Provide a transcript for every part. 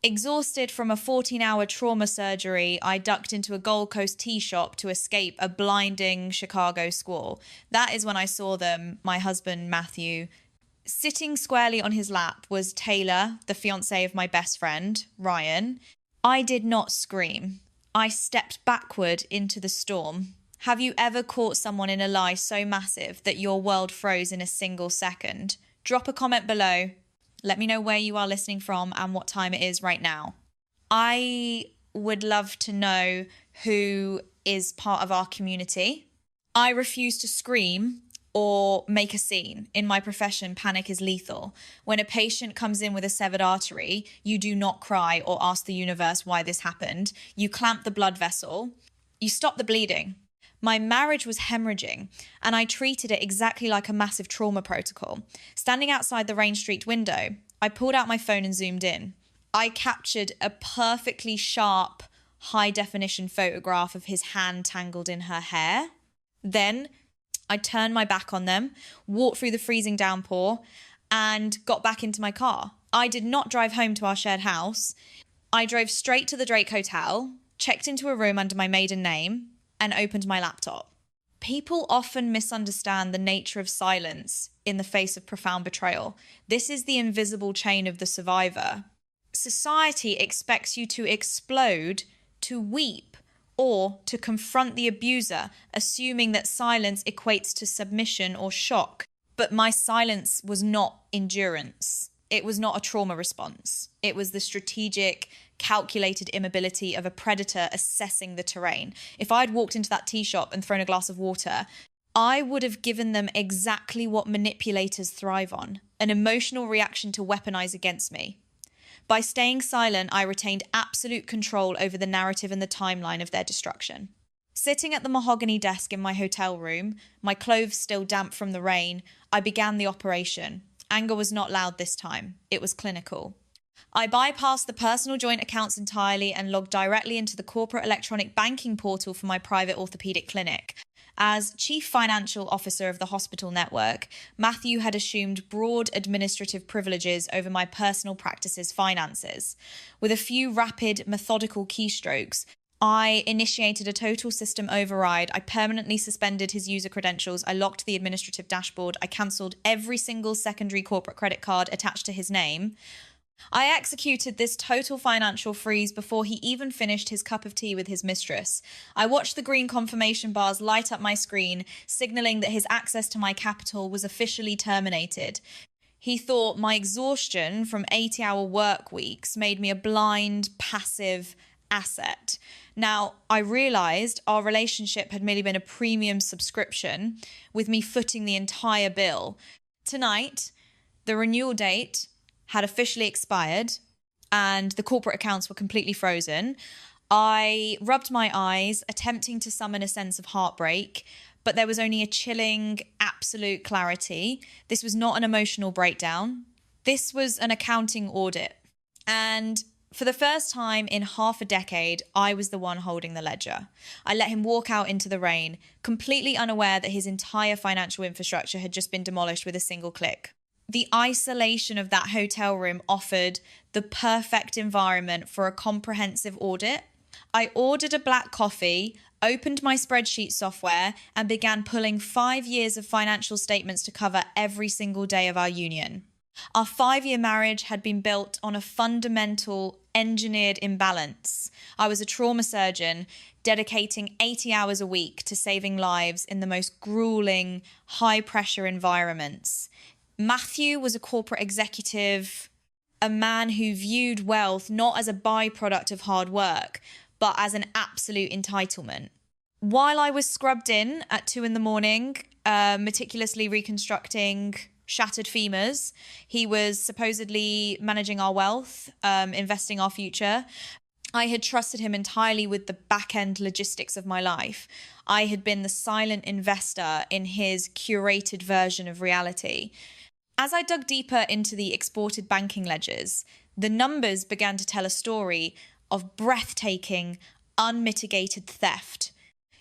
Exhausted from a 14-hour trauma surgery, I ducked into a Gold Coast tea shop to escape a blinding Chicago squall. That is when I saw them, my husband, Matthew. Sitting squarely on his lap was Taylor, the fiancé of my best friend, Ryan. I did not scream. I stepped backward into the storm. Have you ever caught someone in a lie so massive that your world froze in a single second? Drop a comment below. Let me know where you are listening from and what time it is right now. I would love to know who is part of our community. I refuse to scream or make a scene. In my profession, panic is lethal. When a patient comes in with a severed artery, you do not cry or ask the universe why this happened. You clamp the blood vessel. You stop the bleeding. My marriage was hemorrhaging, and I treated it exactly like a massive trauma protocol. Standing outside the Rain Street window, I pulled out my phone and zoomed in. I captured a perfectly sharp, high-definition photograph of his hand tangled in her hair. Then I turned my back on them, walked through the freezing downpour, and got back into my car. I did not drive home to our shared house. I drove straight to the Drake Hotel, checked into a room under my maiden name, and opened my laptop. People often misunderstand the nature of silence in the face of profound betrayal. This is the invisible chain of the survivor. Society expects you to explode, to weep, or to confront the abuser, assuming that silence equates to submission or shock. But my silence was not endurance. It was not a trauma response. It was the strategic, calculated immobility of a predator assessing the terrain. If I had walked into that tea shop and thrown a glass of water, I would have given them exactly what manipulators thrive on, an emotional reaction to weaponize against me. By staying silent, I retained absolute control over the narrative and the timeline of their destruction. Sitting at the mahogany desk in my hotel room, my clothes still damp from the rain, I began the operation. Anger was not loud this time. It was clinical. I bypassed the personal joint accounts entirely and logged directly into the corporate electronic banking portal for my private orthopedic clinic. As Chief Financial Officer of the hospital network, Matthew had assumed broad administrative privileges over my personal practice's finances. With a few rapid, methodical keystrokes, I initiated a total system override. I permanently suspended his user credentials. I locked the administrative dashboard. I cancelled every single secondary corporate credit card attached to his name. I executed this total financial freeze before he even finished his cup of tea with his mistress. I watched the green confirmation bars light up my screen, signaling that his access to my capital was officially terminated. He thought my exhaustion from 80-hour work weeks made me a blind, passive asset. Now, I realised our relationship had merely been a premium subscription, with me footing the entire bill. Tonight, the renewal date had officially expired and the corporate accounts were completely frozen. I rubbed my eyes, attempting to summon a sense of heartbreak, but there was only a chilling, absolute clarity. This was not an emotional breakdown. This was an accounting audit. And for the first time in half a decade, I was the one holding the ledger. I let him walk out into the rain, completely unaware that his entire financial infrastructure had just been demolished with a single click. The isolation of that hotel room offered the perfect environment for a comprehensive audit. I ordered a black coffee, opened my spreadsheet software, and began pulling 5 years of financial statements to cover every single day of our union. Our 5-year marriage had been built on a fundamental, engineered imbalance. I was a trauma surgeon, dedicating 80 hours a week to saving lives in the most grueling, high-pressure environments. Matthew was a corporate executive, a man who viewed wealth not as a byproduct of hard work, but as an absolute entitlement. While I was scrubbed in at 2 a.m, meticulously reconstructing shattered femurs, he was supposedly managing our wealth, investing our future. I had trusted him entirely with the back-end logistics of my life. I had been the silent investor in his curated version of reality. As I dug deeper into the exported banking ledgers, the numbers began to tell a story of breathtaking, unmitigated theft.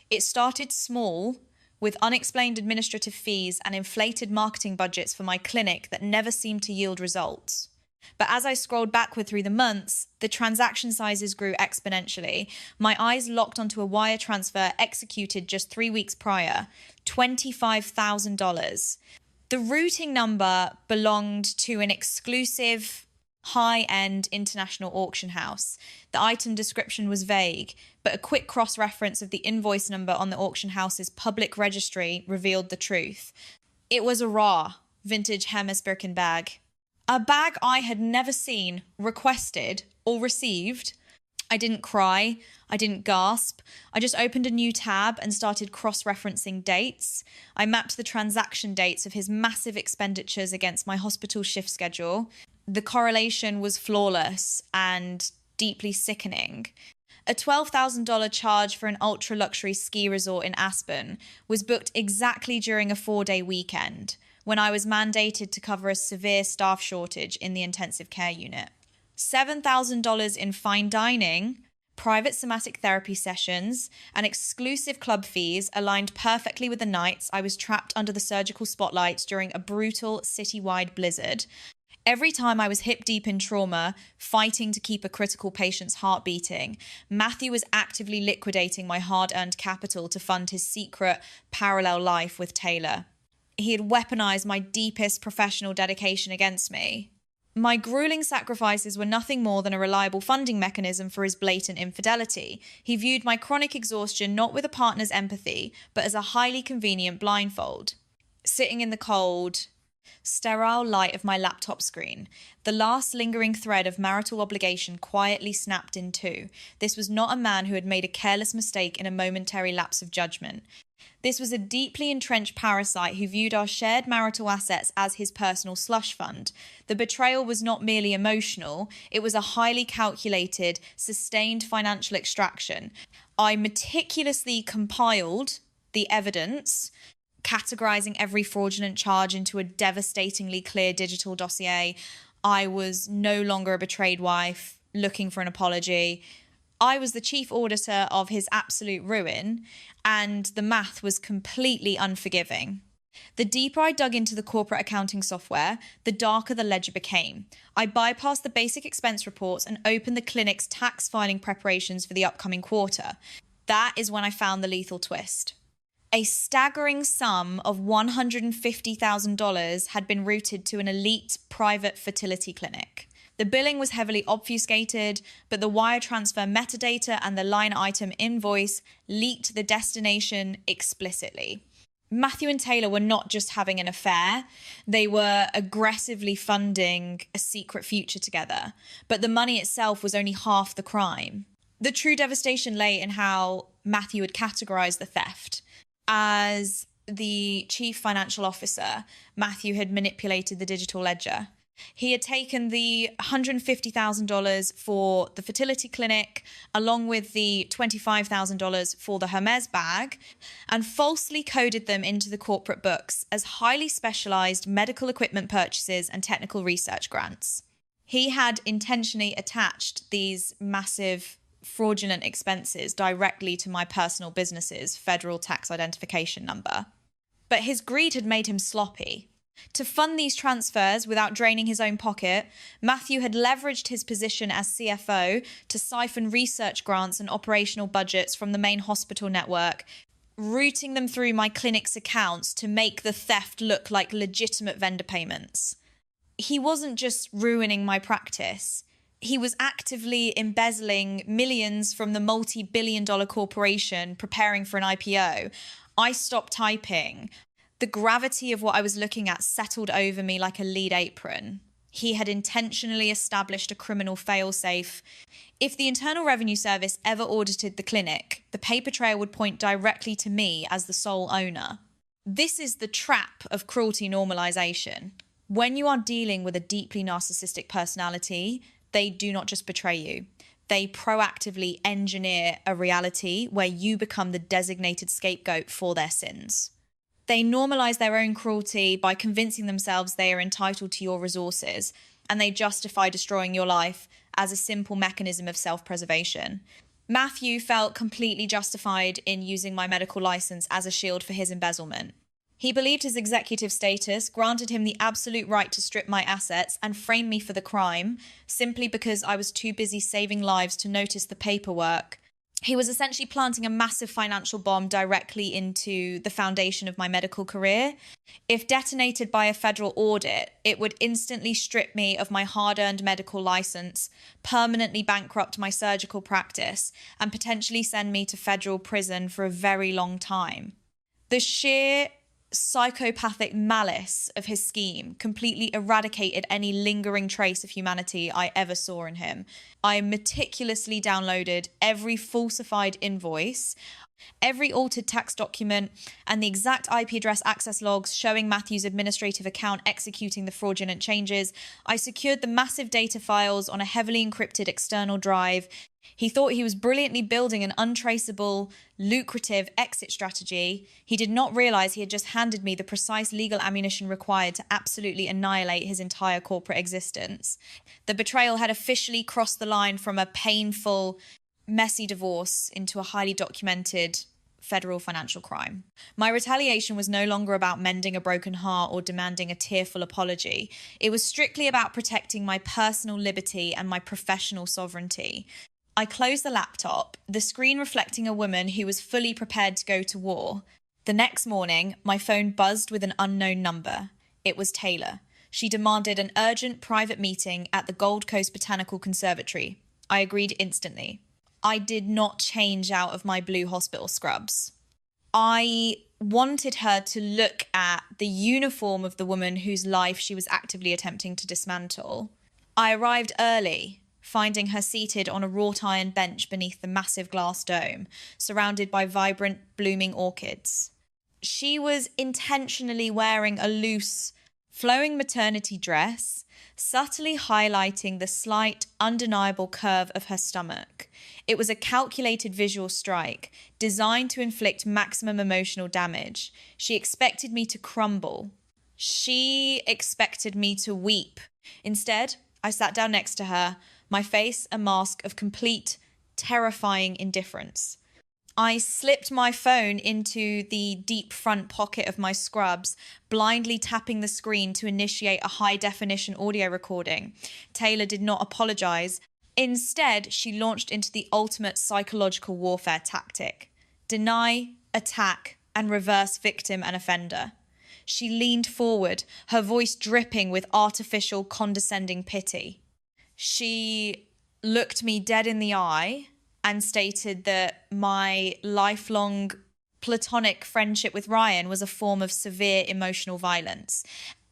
It started small, with unexplained administrative fees and inflated marketing budgets for my clinic that never seemed to yield results. But as I scrolled backward through the months, the transaction sizes grew exponentially. My eyes locked onto a wire transfer executed just 3 weeks prior, $25,000. The routing number belonged to an exclusive high-end international auction house. The item description was vague, but a quick cross-reference of the invoice number on the auction house's public registry revealed the truth. It was a raw, vintage Hermes Birkin bag. A bag I had never seen, requested, or received. I didn't cry. I didn't gasp. I just opened a new tab and started cross-referencing dates. I mapped the transaction dates of his massive expenditures against my hospital shift schedule. The correlation was flawless and deeply sickening. A $12,000 charge for an ultra-luxury ski resort in Aspen was booked exactly during a 4-day weekend, when I was mandated to cover a severe staff shortage in the intensive care unit. $7,000 in fine dining, private somatic therapy sessions, and exclusive club fees aligned perfectly with the nights I was trapped under the surgical spotlight during a brutal citywide blizzard. Every time I was hip deep in trauma, fighting to keep a critical patient's heart beating, Matthew was actively liquidating my hard-earned capital to fund his secret parallel life with Taylor. He had weaponized my deepest professional dedication against me. My grueling sacrifices were nothing more than a reliable funding mechanism for his blatant infidelity. He viewed my chronic exhaustion not with a partner's empathy, but as a highly convenient blindfold. Sitting in the cold, sterile light of my laptop screen, the last lingering thread of marital obligation quietly snapped in two. This was not a man who had made a careless mistake in a momentary lapse of judgment. This was a deeply entrenched parasite who viewed our shared marital assets as his personal slush fund. The betrayal was not merely emotional, it was a highly calculated, sustained financial extraction. I meticulously compiled the evidence, categorizing every fraudulent charge into a devastatingly clear digital dossier. I was no longer a betrayed wife looking for an apology. I was the chief auditor of his absolute ruin, and the math was completely unforgiving. The deeper I dug into the corporate accounting software, the darker the ledger became. I bypassed the basic expense reports and opened the clinic's tax filing preparations for the upcoming quarter. That is when I found the lethal twist. A staggering sum of $150,000 had been routed to an elite private fertility clinic. The billing was heavily obfuscated, but the wire transfer metadata and the line item invoice leaked the destination explicitly. Matthew and Taylor were not just having an affair, they were aggressively funding a secret future together, but the money itself was only half the crime. The true devastation lay in how Matthew had categorized the theft. As the chief financial officer, Matthew had manipulated the digital ledger. He had taken the $150,000 for the fertility clinic, along with the $25,000 for the Hermes bag, and falsely coded them into the corporate books as highly specialized medical equipment purchases and technical research grants. He had intentionally attached these massive fraudulent expenses directly to my personal business's federal tax identification number. But his greed had made him sloppy. To fund these transfers without draining his own pocket, Matthew had leveraged his position as CFO to siphon research grants and operational budgets from the main hospital network, routing them through my clinic's accounts to make the theft look like legitimate vendor payments. He wasn't just ruining my practice. He was actively embezzling millions from the multi-billion-dollar corporation preparing for an IPO. I stopped typing. The gravity of what I was looking at settled over me like a lead apron. He had intentionally established a criminal failsafe. If the Internal Revenue Service ever audited the clinic, the paper trail would point directly to me as the sole owner. This is the trap of cruelty normalization. When you are dealing with a deeply narcissistic personality, they do not just betray you. They proactively engineer a reality where you become the designated scapegoat for their sins. They normalize their own cruelty by convincing themselves they are entitled to your resources, and they justify destroying your life as a simple mechanism of self-preservation. Matthew felt completely justified in using my medical license as a shield for his embezzlement. He believed his executive status granted him the absolute right to strip my assets and frame me for the crime simply because I was too busy saving lives to notice the paperwork. He was essentially planting a massive financial bomb directly into the foundation of my medical career. If detonated by a federal audit, it would instantly strip me of my hard-earned medical license, permanently bankrupt my surgical practice, and potentially send me to federal prison for a very long time. The sheer psychopathic malice of his scheme completely eradicated any lingering trace of humanity I ever saw in him. I meticulously downloaded every falsified invoice, every altered tax document, and the exact IP address access logs showing Matthew's administrative account executing the fraudulent changes. I secured the massive data files on a heavily encrypted external drive. He thought he was brilliantly building an untraceable, lucrative exit strategy. He did not realize he had just handed me the precise legal ammunition required to absolutely annihilate his entire corporate existence. The betrayal had officially crossed the line from a painful, messy divorce into a highly documented federal financial crime. My retaliation was no longer about mending a broken heart or demanding a tearful apology. It was strictly about protecting my personal liberty and my professional sovereignty. I closed the laptop, the screen reflecting a woman who was fully prepared to go to war. The next morning, my phone buzzed with an unknown number. It was Taylor. She demanded an urgent private meeting at the Gold Coast Botanical Conservatory. I agreed instantly. I did not change out of my blue hospital scrubs. I wanted her to look at the uniform of the woman whose life she was actively attempting to dismantle. I arrived early, finding her seated on a wrought iron bench beneath the massive glass dome, surrounded by vibrant, blooming orchids. She was intentionally wearing a loose, flowing maternity dress, subtly highlighting the slight, undeniable curve of her stomach. It was a calculated visual strike, designed to inflict maximum emotional damage. She expected me to crumble. She expected me to weep. Instead, I sat down next to her, my face a mask of complete, terrifying indifference. I slipped my phone into the deep front pocket of my scrubs, blindly tapping the screen to initiate a high-definition audio recording. Taylor did not apologize. Instead, she launched into the ultimate psychological warfare tactic: deny, attack, and reverse victim and offender. She leaned forward, her voice dripping with artificial, condescending pity. She looked me dead in the eye and stated that my lifelong platonic friendship with Ryan was a form of severe emotional violence.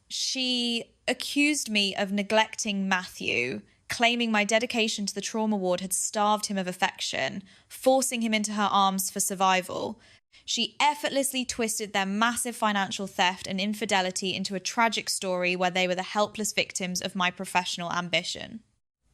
She accused me of neglecting Matthew, claiming my dedication to the trauma ward had starved him of affection, forcing him into her arms for survival. She effortlessly twisted their massive financial theft and infidelity into a tragic story where they were the helpless victims of my professional ambition.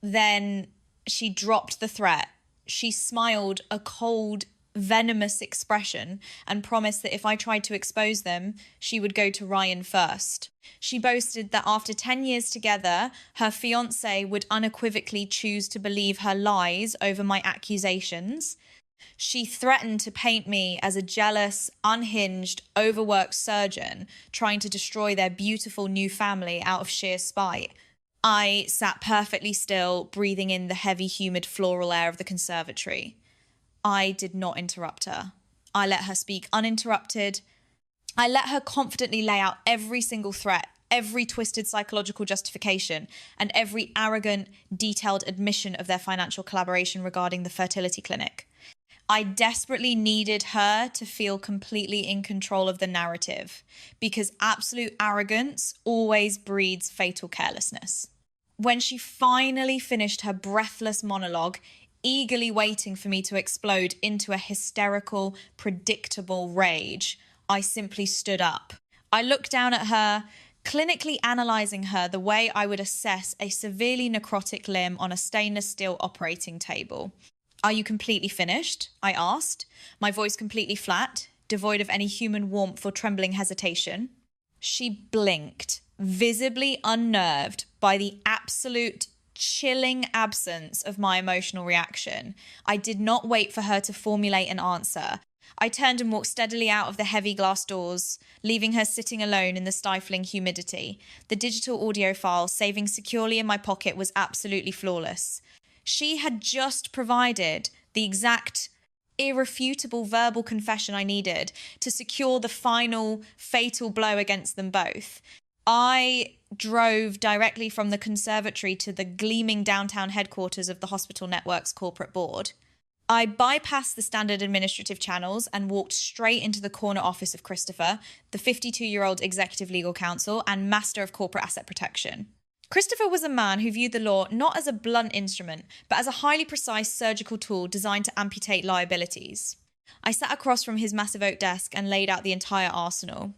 Then she dropped the threat. She smiled a cold, venomous expression and promised that if I tried to expose them, she would go to Ryan first. She boasted that after 10 years together, her fiancé would unequivocally choose to believe her lies over my accusations. She threatened to paint me as a jealous, unhinged, overworked surgeon trying to destroy their beautiful new family out of sheer spite. I sat perfectly still, breathing in the heavy, humid floral air of the conservatory. I did not interrupt her. I let her speak uninterrupted. I let her confidently lay out every single threat, every twisted psychological justification, and every arrogant, detailed admission of their financial collaboration regarding the fertility clinic. I desperately needed her to feel completely in control of the narrative, because absolute arrogance always breeds fatal carelessness. When she finally finished her breathless monologue, eagerly waiting for me to explode into a hysterical, predictable rage, I simply stood up. I looked down at her, clinically analysing her the way I would assess a severely necrotic limb on a stainless steel operating table. "Are you completely finished?" I asked, my voice completely flat, devoid of any human warmth or trembling hesitation. She blinked, visibly unnerved by the absolute chilling absence of my emotional reaction. I did not wait for her to formulate an answer. I turned and walked steadily out of the heavy glass doors, leaving her sitting alone in the stifling humidity. The digital audio file, saving securely in my pocket, was absolutely flawless. She had just provided the exact irrefutable verbal confession I needed to secure the final fatal blow against them both. I drove directly from the conservatory to the gleaming downtown headquarters of the hospital network's corporate board. I bypassed the standard administrative channels and walked straight into the corner office of Christopher, the 52-year-old executive legal counsel and master of corporate asset protection. Christopher was a man who viewed the law not as a blunt instrument, but as a highly precise surgical tool designed to amputate liabilities. I sat across from his massive oak desk and laid out the entire arsenal.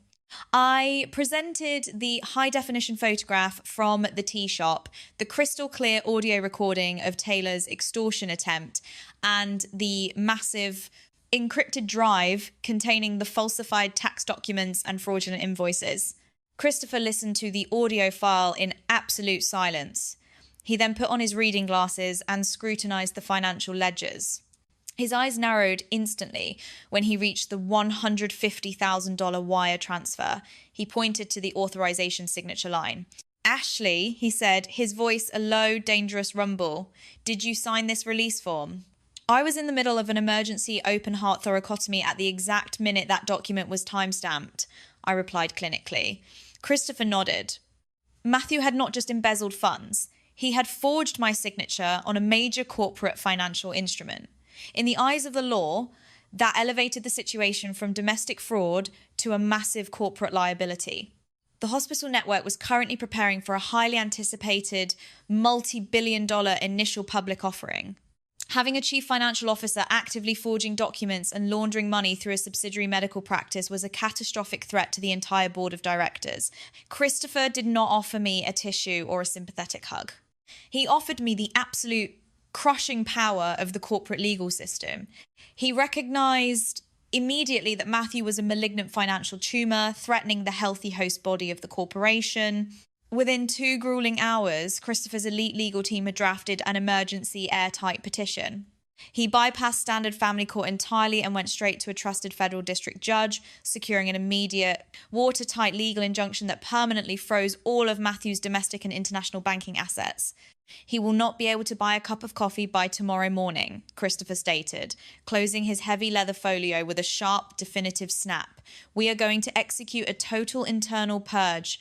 I presented the high-definition photograph from the tea shop, the crystal-clear audio recording of Taylor's extortion attempt, and the massive encrypted drive containing the falsified tax documents and fraudulent invoices. Christopher listened to the audio file in absolute silence. He then put on his reading glasses and scrutinized the financial ledgers. His eyes narrowed instantly when he reached the $150,000 wire transfer. He pointed to the authorization signature line. "Ashley," he said, his voice a low, dangerous rumble, "did you sign this release form?" I was in the middle of an emergency open heart thoracotomy at the exact minute that document was timestamped, I replied clinically. Christopher nodded. Matthew had not just embezzled funds. He had forged my signature on a major corporate financial instrument. In the eyes of the law, that elevated the situation from domestic fraud to a massive corporate liability. The hospital network was currently preparing for a highly anticipated multi-billion-dollar initial public offering. Having a chief financial officer actively forging documents and laundering money through a subsidiary medical practice was a catastrophic threat to the entire board of directors. Christopher did not offer me a tissue or a sympathetic hug. He offered me the absolute crushing power of the corporate legal system. He recognized immediately that Matthew was a malignant financial tumor, threatening the healthy host body of the corporation. Within 2 grueling hours, Christopher's elite legal team had drafted an emergency airtight petition. He bypassed standard family court entirely and went straight to a trusted federal district judge, securing an immediate, watertight legal injunction that permanently froze all of Matthew's domestic and international banking assets. He will not be able to buy a cup of coffee by tomorrow morning, Christopher stated, closing his heavy leather folio with a sharp, definitive snap. We are going to execute a total internal purge.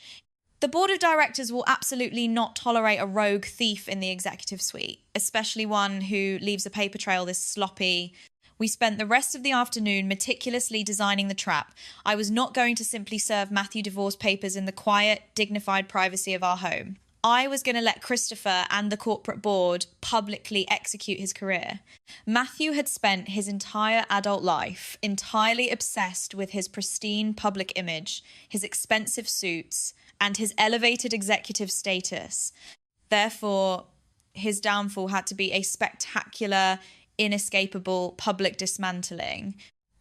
The board of directors will absolutely not tolerate a rogue thief in the executive suite, especially one who leaves a paper trail this sloppy. We spent the rest of the afternoon meticulously designing the trap. I was not going to simply serve Matthew divorce papers in the quiet, dignified privacy of our home. I was going to let Christopher and the corporate board publicly execute his career. Matthew had spent his entire adult life entirely obsessed with his pristine public image, his expensive suits, and his elevated executive status. Therefore, his downfall had to be a spectacular, inescapable public dismantling.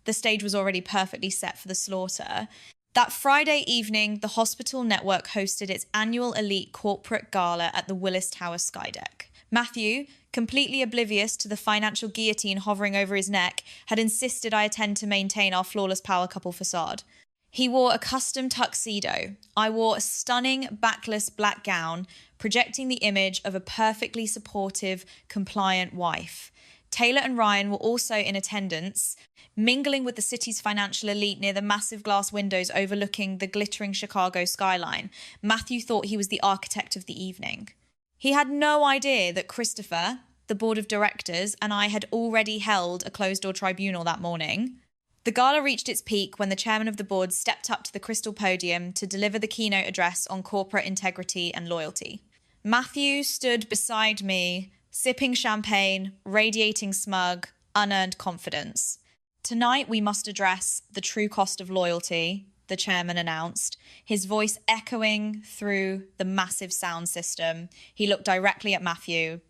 The stage was already perfectly set for the slaughter. That Friday evening, the hospital network hosted its annual elite corporate gala at the Willis Tower Skydeck. Matthew, completely oblivious to the financial guillotine hovering over his neck, had insisted I attend to maintain our flawless power couple facade. He wore a custom tuxedo. I wore a stunning backless black gown, projecting the image of a perfectly supportive, compliant wife. Taylor and Ryan were also in attendance, mingling with the city's financial elite near the massive glass windows overlooking the glittering Chicago skyline. Matthew thought he was the architect of the evening. He had no idea that Christopher, the board of directors, and I had already held a closed-door tribunal that morning. The gala reached its peak when the chairman of the board stepped up to the crystal podium to deliver the keynote address on corporate integrity and loyalty. Matthew stood beside me, sipping champagne, radiating smug, unearned confidence. Tonight we must address the true cost of loyalty, the chairman announced, his voice echoing through the massive sound system. He looked directly at Matthew.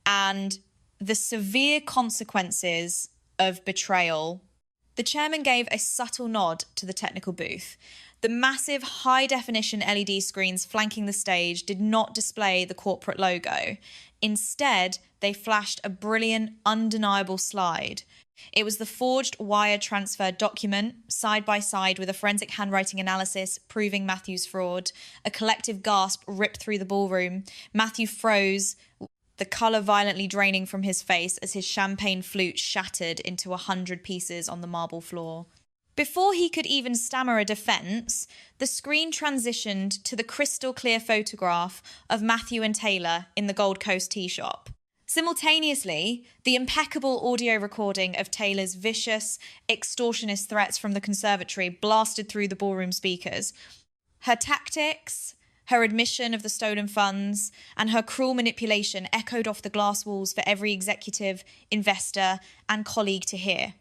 And the severe consequences of betrayal. The chairman gave a subtle nod to the technical booth. The massive high-definition LED screens flanking the stage did not display the corporate logo. Instead, they flashed a brilliant, undeniable slide. It was the forged wire transfer document, side by side with a forensic handwriting analysis proving Matthew's fraud. A collective gasp ripped through the ballroom. Matthew froze, the colour violently draining from his face as his champagne flute shattered into 100 pieces on the marble floor. Before he could even stammer a defence, the screen transitioned to the crystal clear photograph of Matthew and Taylor in the Gold Coast tea shop. Simultaneously, the impeccable audio recording of Taylor's vicious, extortionist threats from the conservatory blasted through the ballroom speakers. Her tactics, her admission of the stolen funds, and her cruel manipulation echoed off the glass walls for every executive, investor, and colleague to hear.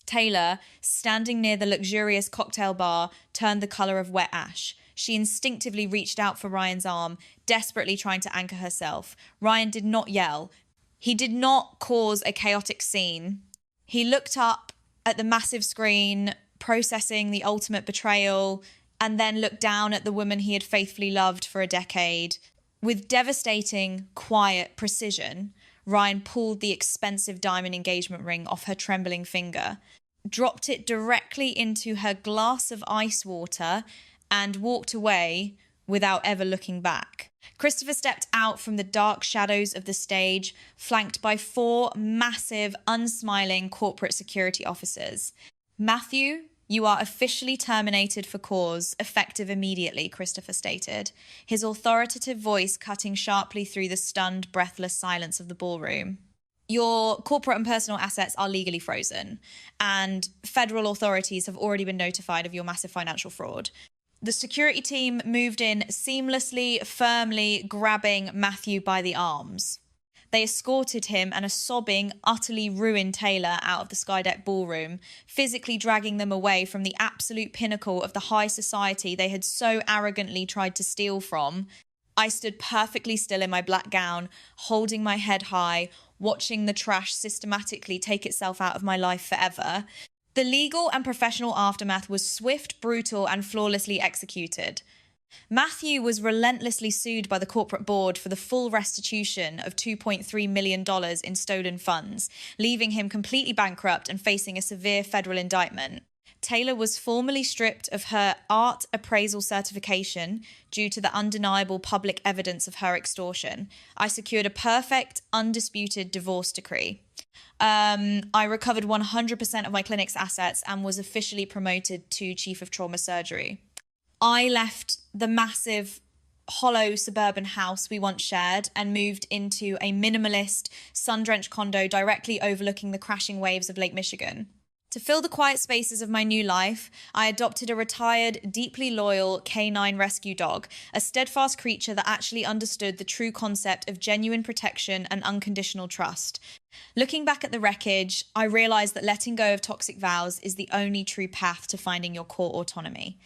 Taylor, standing near the luxurious cocktail bar, turned the colour of wet ash. She instinctively reached out for Ryan's arm, desperately trying to anchor herself. Ryan did not yell. He did not cause a chaotic scene. He looked up at the massive screen, processing the ultimate betrayal, and then looked down at the woman he had faithfully loved for a decade. With devastating, quiet precision, Ryan pulled the expensive diamond engagement ring off her trembling finger, dropped it directly into her glass of ice water, and walked away without ever looking back. Christopher stepped out from the dark shadows of the stage, flanked by 4 massive, unsmiling corporate security officers. "Matthew, you are officially terminated for cause, effective immediately," Christopher stated, his authoritative voice cutting sharply through the stunned, breathless silence of the ballroom. "Your corporate and personal assets are legally frozen, and federal authorities have already been notified of your massive financial fraud." The security team moved in seamlessly, firmly grabbing Matthew by the arms. They escorted him and a sobbing, utterly ruined Taylor out of the Skydeck ballroom, physically dragging them away from the absolute pinnacle of the high society they had so arrogantly tried to steal from. I stood perfectly still in my black gown, holding my head high, watching the trash systematically take itself out of my life forever. The legal and professional aftermath was swift, brutal, and flawlessly executed. Matthew was relentlessly sued by the corporate board for the full restitution of $2.3 million in stolen funds, leaving him completely bankrupt and facing a severe federal indictment. Taylor was formally stripped of her art appraisal certification due to the undeniable public evidence of her extortion. I secured a perfect, undisputed divorce decree. I recovered 100% of my clinic's assets and was officially promoted to Chief of Trauma Surgery. I left the massive, hollow suburban house we once shared and moved into a minimalist, sun-drenched condo directly overlooking the crashing waves of Lake Michigan. To fill the quiet spaces of my new life, I adopted a retired, deeply loyal canine rescue dog, a steadfast creature that actually understood the true concept of genuine protection and unconditional trust. Looking back at the wreckage, I realized that letting go of toxic vows is the only true path to finding your core autonomy.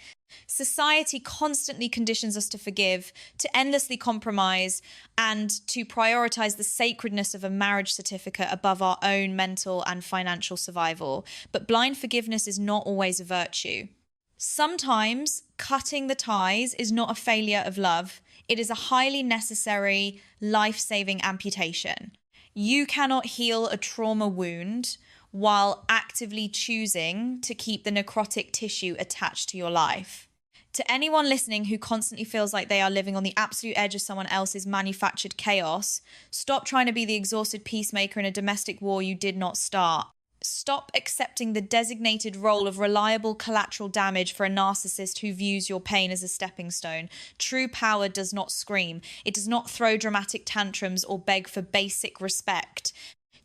Society constantly conditions us to forgive, to endlessly compromise, and to prioritize the sacredness of a marriage certificate above our own mental and financial survival. But blind forgiveness is not always a virtue. Sometimes cutting the ties is not a failure of love. It is a highly necessary, life-saving amputation. You cannot heal a trauma wound while actively choosing to keep the necrotic tissue attached to your life. To anyone listening who constantly feels like they are living on the absolute edge of someone else's manufactured chaos, stop trying to be the exhausted peacemaker in a domestic war you did not start. Stop accepting the designated role of reliable collateral damage for a narcissist who views your pain as a stepping stone. True power does not scream. It does not throw dramatic tantrums or beg for basic respect.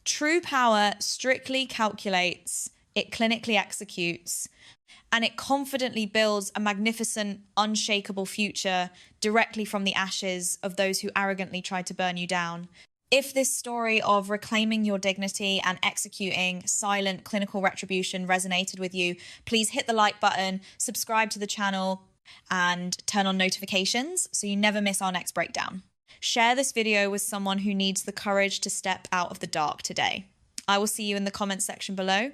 True power strictly calculates, it clinically executes, and it confidently builds a magnificent, unshakable future directly from the ashes of those who arrogantly tried to burn you down. If this story of reclaiming your dignity and executing silent clinical retribution resonated with you, please hit the like button, subscribe to the channel, and turn on notifications so you never miss our next breakdown. Share this video with someone who needs the courage to step out of the dark today. I will see you in the comments section below.